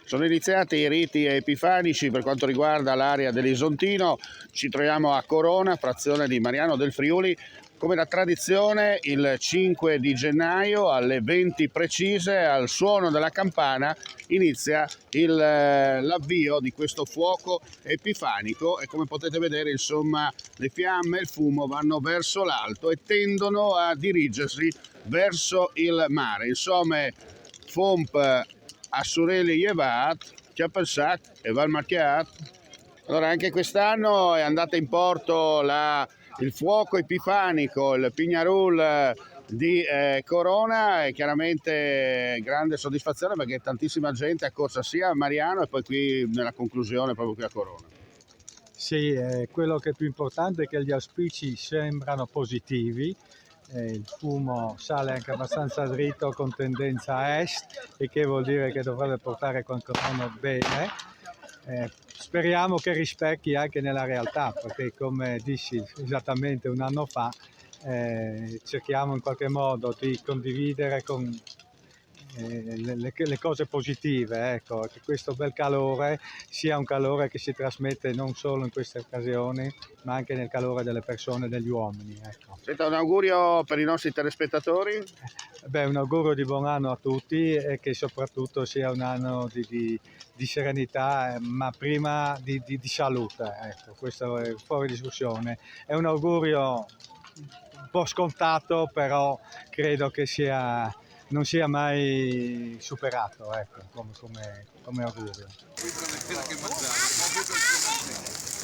Sono iniziati i riti epifanici per quanto riguarda l'area dell'Isontino. Ci troviamo a Corona, frazione di Mariano del Friuli. Come da tradizione, il 5 di gennaio alle 20 precise, al suono della campana, inizia l'avvio di questo fuoco epifanico e, come potete vedere, insomma, le fiamme e il fumo vanno verso l'alto e tendono a dirigersi verso il mare. Insomma, Fomp Assureli Yevat, Chiapelsac e Valmarchiat. Allora, anche quest'anno è andata in porto il fuoco epifanico, il Pignarul di Corona, e chiaramente grande soddisfazione perché tantissima gente è accorsa sia a Mariano e poi qui nella conclusione proprio qui a Corona. Sì, quello che è più importante è che gli auspici sembrano positivi. Il fumo sale anche abbastanza dritto con tendenza a est, e che vuol dire che dovrebbe portare qualcosa bene. Speriamo che rispecchi anche nella realtà, perché come dissi esattamente un anno fa, cerchiamo in qualche modo di condividere con le cose positive, ecco, che questo bel calore sia un calore che si trasmette non solo in queste occasioni, ma anche nel calore delle persone, degli uomini. Ecco. Senta, un augurio per i nostri telespettatori. Un augurio di buon anno a tutti e che soprattutto sia un anno di serenità, ma prima di salute. Ecco, questo è fuori discussione. È un augurio un po' scontato, però credo che non sia mai superato, ecco, come augurio.